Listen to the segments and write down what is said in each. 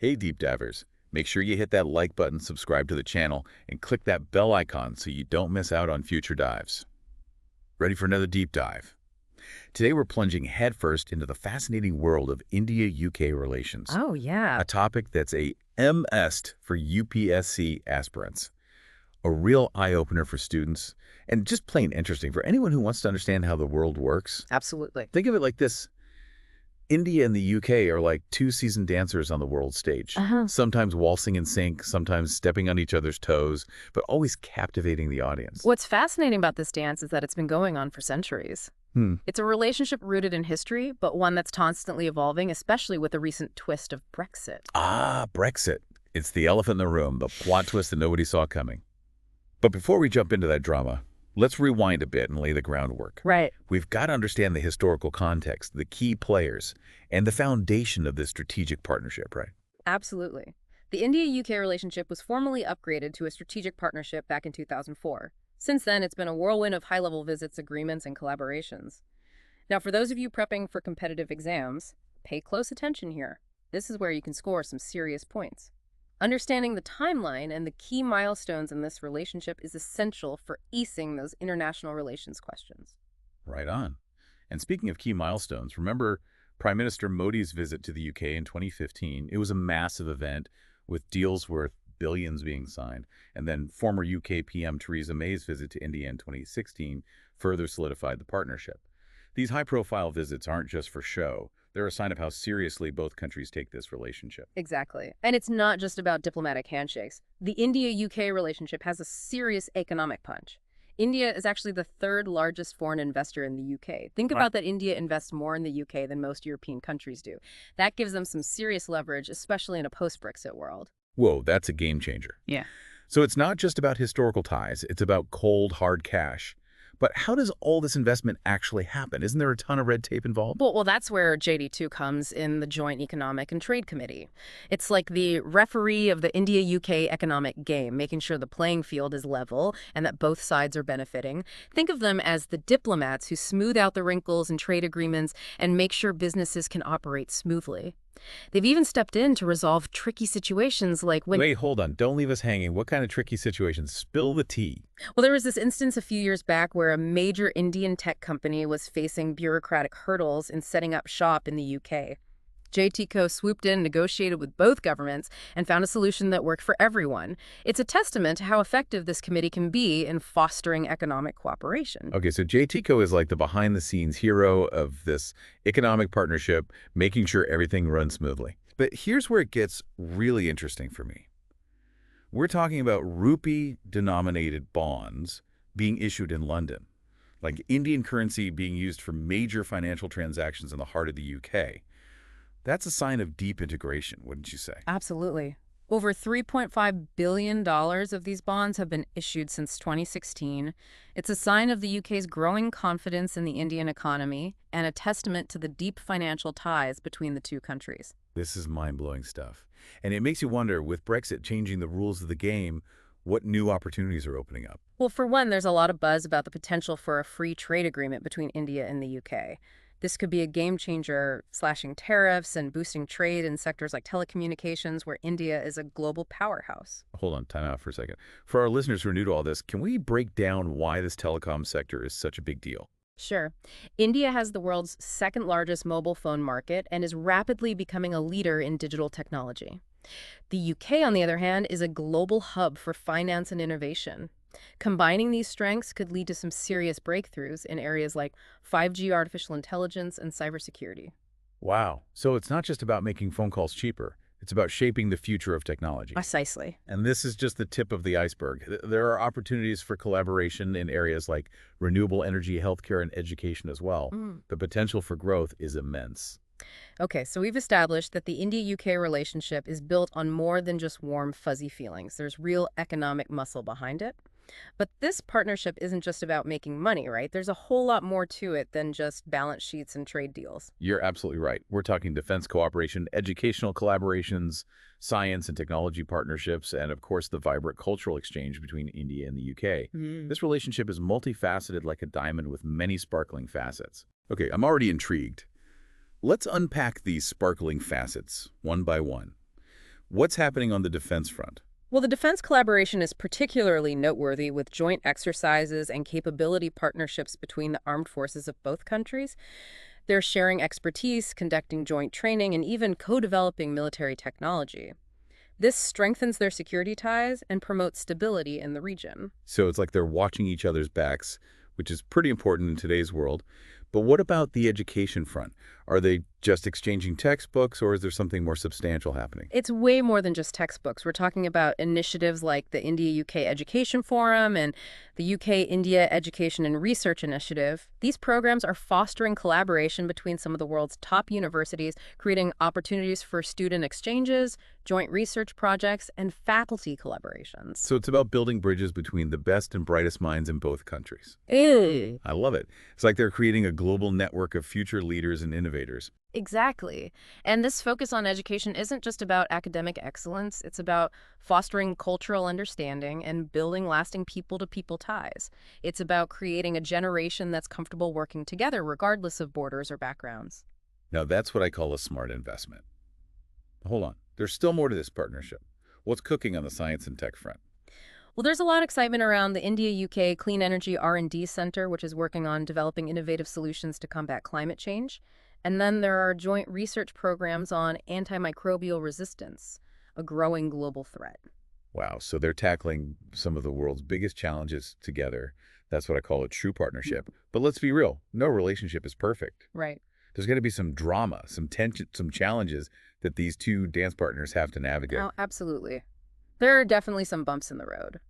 Hey deep divers, make sure you hit that like button, subscribe to the channel, and click that bell icon so you don't miss out on future dives. Ready for another deep dive? Today we're plunging headfirst into the fascinating world of India-UK relations, Oh, yeah. a topic that's a MS for UPSC aspirants. A real eye-opener for students, and just plain interesting for anyone who wants to understand how the world works. Absolutely. Think of it like this. India and the UK are like two seasoned dancers on the world stage, Uh-huh. sometimes waltzing in sync, sometimes stepping on each other's toes, but always captivating the audience. What's fascinating about this dance is that it's been going on for centuries. Hmm. It's a relationship rooted in history, but one that's constantly evolving, especially with the recent twist of Brexit. Brexit. It's the elephant in the room, the plot twist that nobody saw coming. But before we jump into that drama, let's rewind a bit and lay the groundwork. Right. We've got to understand the historical context, the key players, and the foundation of this strategic partnership, right? Absolutely. The India-UK relationship was formally upgraded to a strategic partnership back in 2004. Since then, it's been a whirlwind of high-level visits, agreements, and collaborations. Now, for those of you prepping for competitive exams, pay close attention here. This is where you can score some serious points. Understanding the timeline and the key milestones in this relationship is essential for acing those international relations questions. Right on. And speaking of key milestones, remember Prime Minister Modi's visit to the UK in 2015? It was a massive event with deals worth billions being signed. And then former UK PM Theresa May's visit to India in 2016 further solidified the partnership. These high-profile visits aren't just for show. They're a sign of how seriously both countries take this relationship. Exactly. And it's not just about diplomatic handshakes. The India-UK relationship has a serious economic punch. India is actually the third largest foreign investor in the UK. Think Right. about that. India invests more in the UK than most European countries do. That gives them some serious leverage, especially in a post-Brexit world. Whoa, that's a game changer. Yeah. So it's not just about historical ties, it's about cold, hard cash. But how does all this investment actually happen? Isn't there a ton of red tape involved? Well, that's where JD2 comes in, the Joint Economic and Trade Committee. It's like the referee of the India-UK economic game, making sure the playing field is level and that both sides are benefiting. Think of them as the diplomats who smooth out the wrinkles in trade agreements and make sure businesses can operate smoothly. They've even stepped in to resolve tricky situations like when Wait, hold on. Don't leave us hanging. What kind of tricky situations? Spill the tea. Well, there was this instance a few years back where a major Indian tech company was facing bureaucratic hurdles in setting up shop in the UK. JTCO swooped in, negotiated with both governments, and found a solution that worked for everyone. It's a testament to how effective this committee can be in fostering economic cooperation. Okay, so JTCO is like the behind-the-scenes hero of this economic partnership, making sure everything runs smoothly. But here's where it gets really interesting for me. We're talking about rupee-denominated bonds being issued in London, like Indian currency being used for major financial transactions in the heart of the UK. That's a sign of deep integration, wouldn't you say? Absolutely. Over $3.5 billion of these bonds have been issued since 2016. It's a sign of the UK's growing confidence in the Indian economy and a testament to the deep financial ties between the two countries. This is mind-blowing stuff. And it makes you wonder, with Brexit changing the rules of the game, what new opportunities are opening up? Well, for one, there's a lot of buzz about the potential for a free trade agreement between India and the UK. This could be a game changer, slashing tariffs and boosting trade in sectors like telecommunications, where India is a global powerhouse. Hold on, time out for a second. For our listeners who are new to all this, can we break down why this telecom sector is such a big deal? Sure. India has the world's second largest mobile phone market and is rapidly becoming a leader in digital technology. The UK, on the other hand, is a global hub for finance and innovation. Combining these strengths could lead to some serious breakthroughs in areas like 5G artificial intelligence and cybersecurity. Wow. So it's not just about making phone calls cheaper. It's about shaping the future of technology. Precisely. And this is just the tip of the iceberg. There are opportunities for collaboration in areas like renewable energy, healthcare, and education as well. The potential for growth is immense. Okay, so we've established that the India-UK relationship is built on more than just warm, fuzzy feelings. There's real economic muscle behind it. But this partnership isn't just about making money, right? There's a whole lot more to it than just balance sheets and trade deals. You're absolutely right. We're talking defense cooperation, educational collaborations, science and technology partnerships, and of course the vibrant cultural exchange between India and the UK. This relationship is multifaceted like a diamond with many sparkling facets. Okay, I'm already intrigued. Let's unpack these sparkling facets one by one. What's happening on the defense front? Well, the defense collaboration is particularly noteworthy with joint exercises and capability partnerships between the armed forces of both countries. They're sharing expertise, conducting joint training, and even co-developing military technology. This strengthens their security ties and promotes stability in the region. So it's like they're watching each other's backs, which is pretty important in today's world. But what about the education front? Are they just exchanging textbooks, or is there something more substantial happening? It's way more than just textbooks. We're talking about initiatives like the India-UK Education Forum and the UK-India Education and Research Initiative. These programs are fostering collaboration between some of the world's top universities, creating opportunities for student exchanges, joint research projects, and faculty collaborations. So it's about building bridges between the best and brightest minds in both countries. Ew. I love it. It's like they're creating a global network of future leaders and innovators. Exactly. And this focus on education isn't just about academic excellence. It's about fostering cultural understanding and building lasting people-to-people ties. It's about creating a generation that's comfortable working together regardless of borders or backgrounds. Now, that's what I call a smart investment. Hold on. There's still more to this partnership. What's cooking on the science and tech front? Well, there's a lot of excitement around the India-UK Clean Energy R&D Center, which is working on developing innovative solutions to combat climate change. And then there are joint research programs on antimicrobial resistance, a growing global threat. Wow, so they're tackling some of the world's biggest challenges together. That's what I call a true partnership. But let's be real, no relationship is perfect. Right. There's going to be some drama, some tension, some challenges that these two dance partners have to navigate. Oh, absolutely. There are definitely some bumps in the road.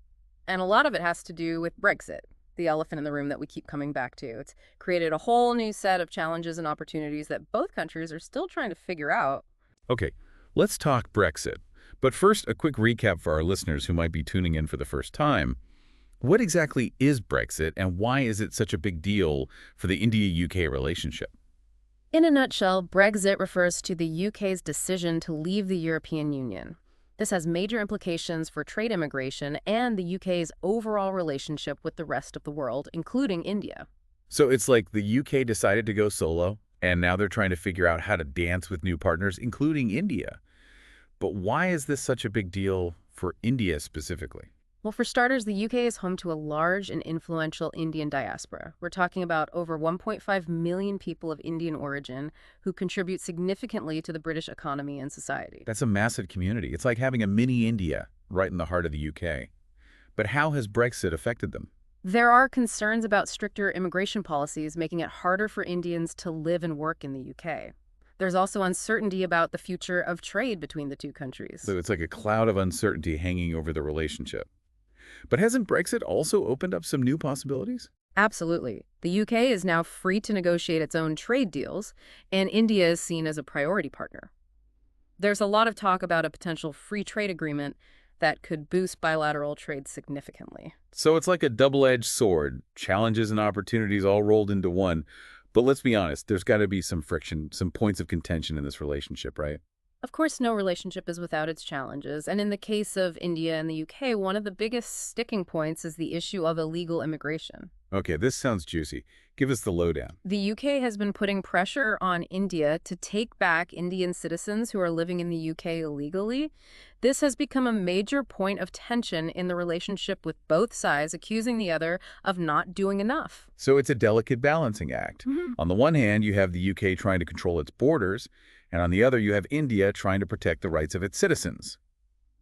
And a lot of it has to do with Brexit, the elephant in the room that we keep coming back to. It's created a whole new set of challenges and opportunities that both countries are still trying to figure out. Okay, let's talk Brexit. But first, a quick recap for our listeners who might be tuning in for the first time. What exactly is Brexit, and why is it such a big deal for the India-UK relationship? In a nutshell, Brexit refers to the UK's decision to leave the European Union. This has major implications for trade immigration and the UK's overall relationship with the rest of the world, including India. So it's like the UK decided to go solo, and now they're trying to figure out how to dance with new partners, including India. But why is this such a big deal for India specifically? Well, for starters, the UK is home to a large and influential Indian diaspora. We're talking about over 1.5 million people of Indian origin who contribute significantly to the British economy and society. That's a massive community. It's like having a mini India right in the heart of the UK. But how has Brexit affected them? There are concerns about stricter immigration policies making it harder for Indians to live and work in the UK. There's also uncertainty about the future of trade between the two countries. So it's like a cloud of uncertainty hanging over the relationship. But hasn't Brexit also opened up some new possibilities? Absolutely. The UK is now free to negotiate its own trade deals, and India is seen as a priority partner. There's a lot of talk about a potential free trade agreement that could boost bilateral trade significantly. So it's like a double-edged sword, challenges and opportunities all rolled into one. But let's be honest, there's got to be some friction, some points of contention in this relationship, right? Of course, no relationship is without its challenges, and in the case of India and the UK, one of the biggest sticking points is the issue of illegal immigration. Okay, this sounds juicy. Give us the lowdown. The UK has been putting pressure on India to take back Indian citizens who are living in the UK illegally. This has become a major point of tension in the relationship, with both sides accusing the other of not doing enough. So it's a delicate balancing act. On the one hand, you have the UK trying to control its borders, and on the other, you have India trying to protect the rights of its citizens.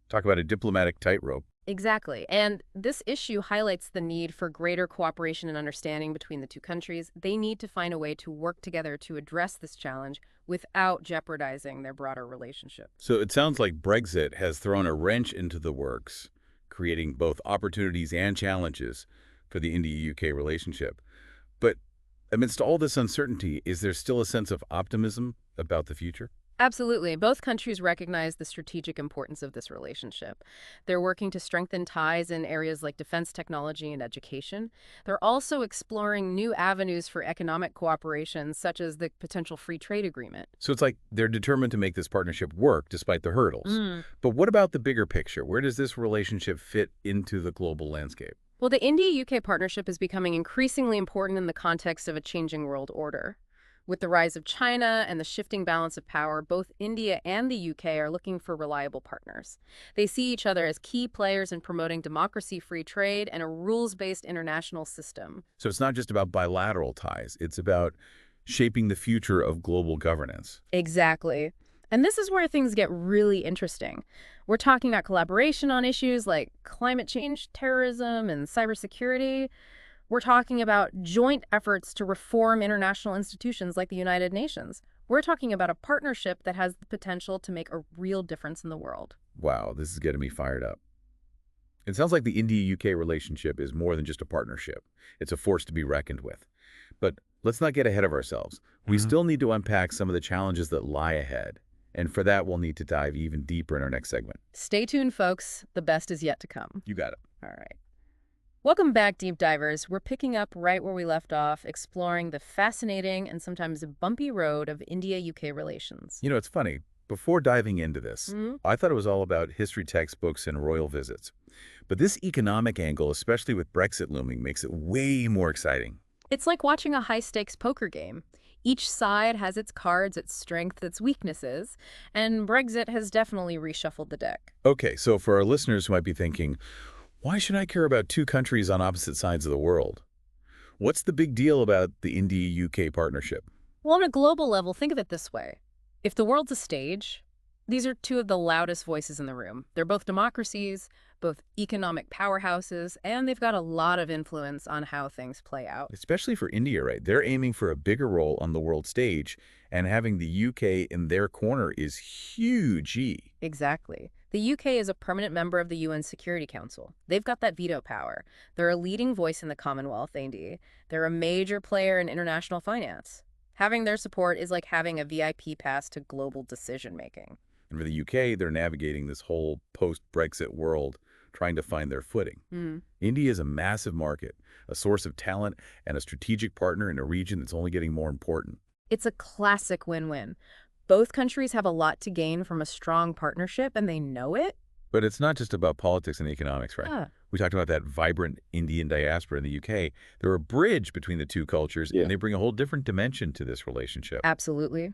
Talk about a diplomatic tightrope. Exactly. And this issue highlights the need for greater cooperation and understanding between the two countries. They need to find a way to work together to address this challenge without jeopardizing their broader relationship. So it sounds like Brexit has thrown a wrench into the works, creating both opportunities and challenges for the India-UK relationship. But amidst all this uncertainty, is there still a sense of optimism about the future? Absolutely. Both countries recognize the strategic importance of this relationship. They're working to strengthen ties in areas like defense technology and education. They're also exploring new avenues for economic cooperation, such as the potential free trade agreement. So it's like they're determined to make this partnership work despite the hurdles. But what about the bigger picture? Where does this relationship fit into the global landscape? Well, the India-UK partnership is becoming increasingly important in the context of a changing world order. With the rise of China and the shifting balance of power, both India and the UK are looking for reliable partners. They see each other as key players in promoting democracy, free trade, and a rules-based international system. So it's not just about bilateral ties. It's about shaping the future of global governance. Exactly. And this is where things get really interesting. We're talking about collaboration on issues like climate change, terrorism, and cybersecurity. We're talking about joint efforts to reform international institutions like the United Nations. We're talking about a partnership that has the potential to make a real difference in the world. Wow, this is getting me fired up. It sounds like the India-UK relationship is more than just a partnership. It's a force to be reckoned with. But let's not get ahead of ourselves. We still need to unpack some of the challenges that lie ahead. And for that, we'll need to dive even deeper in our next segment. Stay tuned, folks. The best is yet to come. You got it. All right. Welcome back, Deep Divers. We're picking up right where we left off, exploring the fascinating and sometimes bumpy road of India-UK relations. You know, it's funny. Before diving into this, I thought it was all about history textbooks and royal visits. But this economic angle, especially with Brexit looming, makes it way more exciting. It's like watching a high-stakes poker game. Each side has its cards, its strengths, its weaknesses, and Brexit has definitely reshuffled the deck. Okay, so for our listeners who might be thinking, why should I care about two countries on opposite sides of the world? What's the big deal about the India-UK partnership? Well, on a global level, think of it this way. If the world's a stage, these are two of the loudest voices in the room. They're both democracies, both economic powerhouses, and they've got a lot of influence on how things play out. Especially for India, right? They're aiming for a bigger role on the world stage, and having the UK in their corner is huge. Exactly. The UK is a permanent member of the UN Security Council. They've got that veto power. They're a leading voice in the Commonwealth, Indy. They're a major player in international finance. Having their support is like having a VIP pass to global decision-making. And for the UK, they're navigating this whole post-Brexit world, trying to find their footing. India is a massive market, a source of talent, and a strategic partner in a region that's only getting more important. It's a classic win-win. Both countries have a lot to gain from a strong partnership, and they know it. But it's not just about politics and economics, right? Yeah. We talked about that vibrant Indian diaspora in the UK. They're a bridge between the two cultures, and they bring a whole different dimension to this relationship. Absolutely.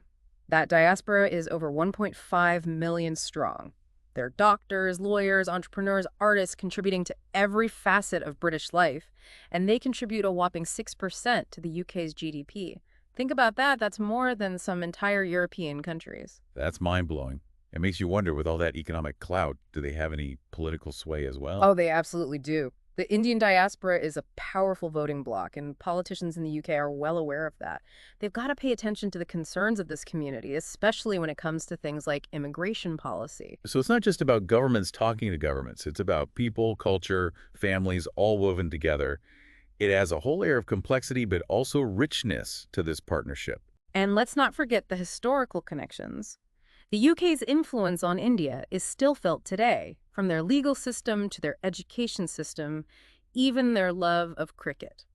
That diaspora is over 1.5 million strong. They're doctors, lawyers, entrepreneurs, artists contributing to every facet of British life, and they contribute a whopping 6% to the UK's GDP. Think about that. That's more than some entire European countries. That's mind-blowing. It makes you wonder, with all that economic clout, do they have any political sway as well? Oh, they absolutely do. The Indian diaspora is a powerful voting bloc, and politicians in the UK are well aware of that. They've got to pay attention to the concerns of this community, especially when it comes to things like immigration policy. So it's not just about governments talking to governments. It's about people, culture, families, all woven together. It has a whole air of complexity, but also richness to this partnership. And let's not forget the historical connections. The UK's influence on India is still felt today, from their legal system to their education system, even their love of cricket.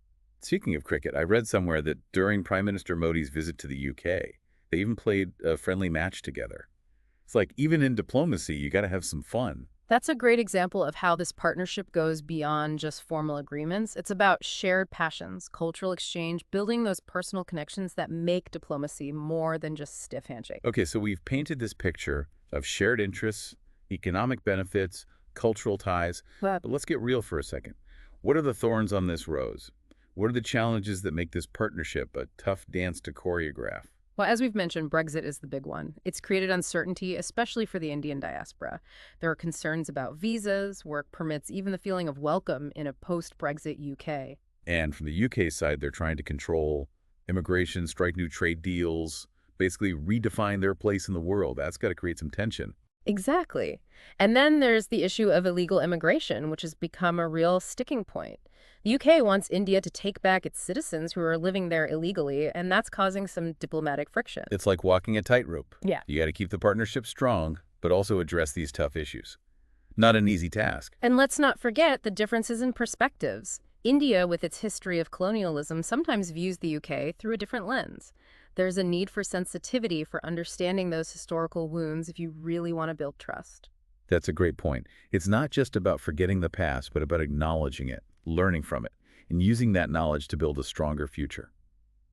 Speaking of cricket, I read somewhere that during Prime Minister Modi's visit to the UK, they even played a friendly match together. It's like, even in diplomacy, you got to have some fun. That's a great example of how this partnership goes beyond just formal agreements. It's about shared passions, cultural exchange, building those personal connections that make diplomacy more than just stiff handshake. Okay, so we've painted this picture of shared interests, economic benefits, cultural ties. But let's get real for a second. What are the thorns on this rose? What are the challenges that make this partnership a tough dance to choreograph? Well, as we've mentioned, Brexit is the big one. It's created uncertainty, especially for the Indian diaspora. There are concerns about visas, work permits, even the feeling of welcome in a post-Brexit UK. And from the UK side, they're trying to control immigration, strike new trade deals, basically redefine their place in the world. That's got to create some tension. Exactly. And then there's the issue of illegal immigration, which has become a real sticking point. The UK wants India to take back its citizens who are living there illegally, and that's causing some diplomatic friction. It's like walking a tightrope. Yeah. You got to keep the partnership strong, but also address these tough issues. Not an easy task. And let's not forget the differences in perspectives. India, with its history of colonialism, sometimes views the UK through a different lens. There's a need for sensitivity for understanding those historical wounds if you really want to build trust. That's a great point. It's not just about forgetting the past, but about acknowledging it, learning from it, and using that knowledge to build a stronger future.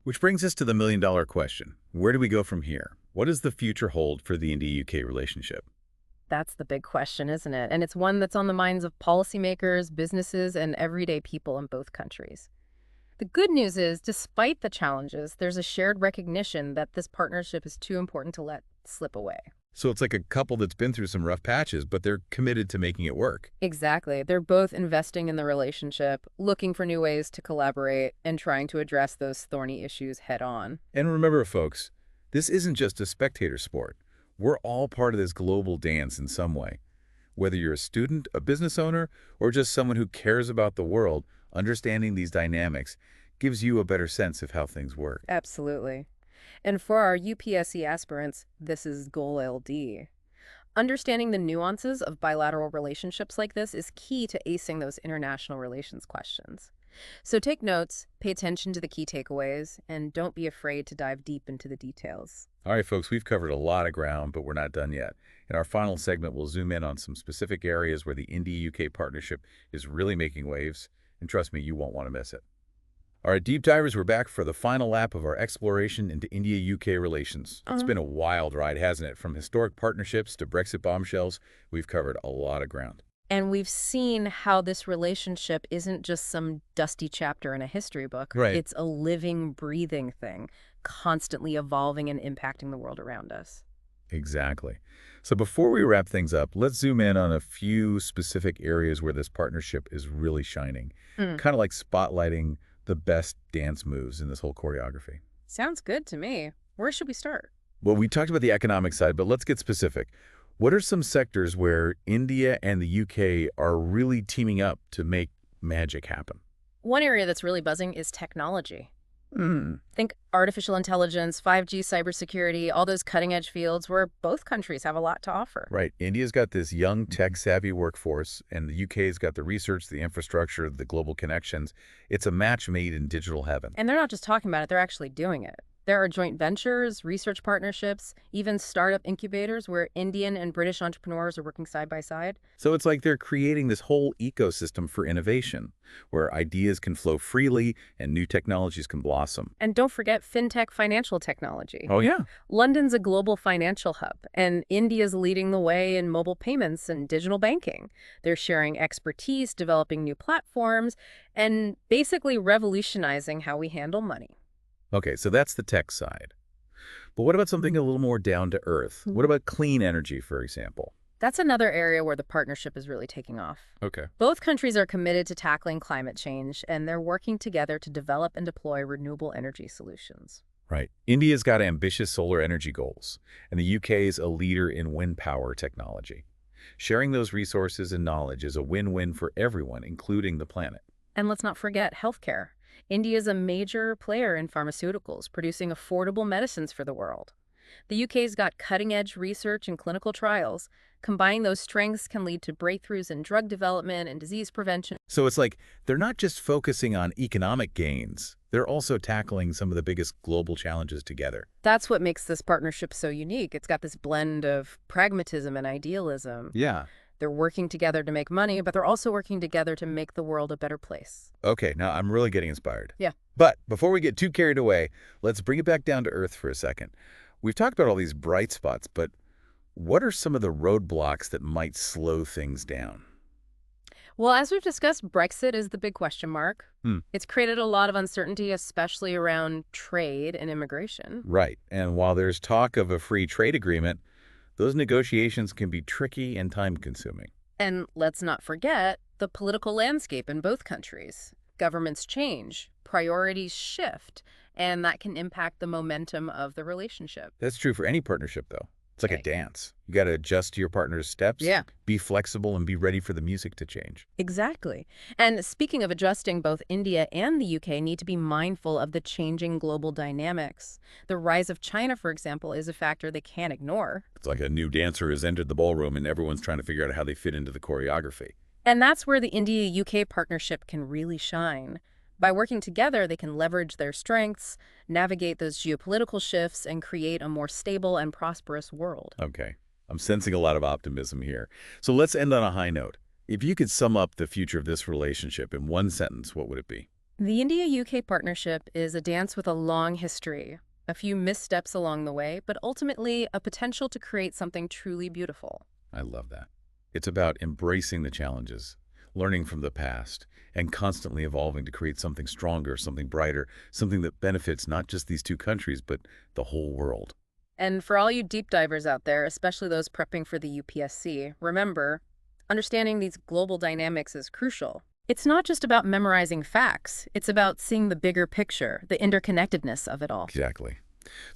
Which brings us to the million-dollar question. Where do we go from here? What does the future hold for the India-UK relationship? That's the big question, isn't it? And it's one that's on the minds of policymakers, businesses, and everyday people in both countries. The good news is, despite the challenges, there's a shared recognition that this partnership is too important to let slip away. So it's like a couple that's been through some rough patches, but they're committed to making it work. Exactly. They're both investing in the relationship, looking for new ways to collaborate, and trying to address those thorny issues head on. And remember, folks, this isn't just a spectator sport. We're all part of this global dance in some way. Whether you're a student, a business owner, or just someone who cares about the world, understanding these dynamics gives you a better sense of how things work. Absolutely. And for our UPSC aspirants, this is Goal LD. Understanding the nuances of bilateral relationships like this is key to acing those international relations questions. So take notes, pay attention to the key takeaways, and don't be afraid to dive deep into the details. All right, folks, we've covered a lot of ground, but we're not done yet. In our final segment, we'll zoom in on some specific areas where the India-UK partnership is really making waves, and trust me, you won't want to miss it. All right, deep divers, we're back for the final lap of our exploration into India-UK relations. It's been a wild ride, hasn't it? From historic partnerships to Brexit bombshells, we've covered a lot of ground. And we've seen how this relationship isn't just some dusty chapter in a history book. Right. It's a living, breathing thing, constantly evolving and impacting the world around us. Exactly. So before we wrap things up, let's zoom in on a few specific areas where this partnership is really shining, kind of like spotlighting the best dance moves in this whole choreography. Sounds good to me. Where should we start? Well, we talked about the economic side, but let's get specific. What are some sectors where India and the UK are really teaming up to make magic happen? One area that's really buzzing is technology. Think artificial intelligence, 5G cybersecurity, all those cutting-edge fields where both countries have a lot to offer. Right. India's got this young tech-savvy workforce, and the UK's got the research, the infrastructure, the global connections. It's a match made in digital heaven. And they're not just talking about it, they're actually doing it. There are joint ventures, research partnerships, even startup incubators where Indian and British entrepreneurs are working side by side. So it's like they're creating this whole ecosystem for innovation, where ideas can flow freely and new technologies can blossom. And don't forget fintech financial technology. Oh, yeah. London's a global financial hub, and India's leading the way in mobile payments and digital banking. They're sharing expertise, developing new platforms, and basically revolutionizing how we handle money. Okay, so that's the tech side. But what about something a little more down to earth? What about clean energy, for example? That's another area where the partnership is really taking off. Okay. Both countries are committed to tackling climate change, and they're working together to develop and deploy renewable energy solutions. Right. India's got ambitious solar energy goals, and the UK is a leader in wind power technology. Sharing those resources and knowledge is a win-win for everyone, including the planet. And let's not forget healthcare. India is a major player in pharmaceuticals, producing affordable medicines for the world. The UK's got cutting-edge research and clinical trials. Combining those strengths can lead to breakthroughs in drug development and disease prevention. So it's like they're not just focusing on economic gains, they're also tackling some of the biggest global challenges together. That's what makes this partnership so unique. It's got this blend of pragmatism and idealism. Yeah. They're working together to make money, but they're also working together to make the world a better place. Okay, now I'm really getting inspired. Yeah. But before we get too carried away, let's bring it back down to earth for a second. We've talked about all these bright spots, but what are some of the roadblocks that might slow things down? Well, as we've discussed, Brexit is the big question mark. It's created a lot of uncertainty, especially around trade and immigration. Right. And while there's talk of a free trade agreement, those negotiations can be tricky and time-consuming. And let's not forget the political landscape in both countries. Governments change, priorities shift, and that can impact the momentum of the relationship. That's true for any partnership, though. It's like a Okay. dance. You got to adjust to your partner's steps, Yeah. be flexible, and be ready for the music to change. Exactly. And speaking of adjusting, both India and the UK need to be mindful of the changing global dynamics. The rise of China, for example, is a factor they can't ignore. It's like a new dancer has entered the ballroom and everyone's trying to figure out how they fit into the choreography. And that's where the India-UK partnership can really shine. By working together, they can leverage their strengths, navigate those geopolitical shifts, and create a more stable and prosperous world. Okay. I'm sensing a lot of optimism here. So let's end on a high note. If you could sum up the future of this relationship in one sentence, what would it be? The India-UK partnership is a dance with a long history, a few missteps along the way, but ultimately a potential to create something truly beautiful. I love that. It's about embracing the challenges, learning from the past, and constantly evolving to create something stronger, something brighter, something that benefits not just these two countries, but the whole world. And for all you deep divers out there, especially those prepping for the UPSC, remember, understanding these global dynamics is crucial. It's not just about memorizing facts, it's about seeing the bigger picture, the interconnectedness of it all. Exactly.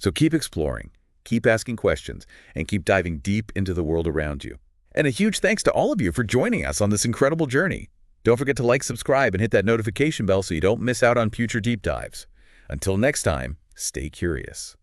So keep exploring, keep asking questions, and keep diving deep into the world around you. And a huge thanks to all of you for joining us on this incredible journey. Don't forget to like, subscribe, and hit that notification bell so you don't miss out on future deep dives. Until next time, stay curious.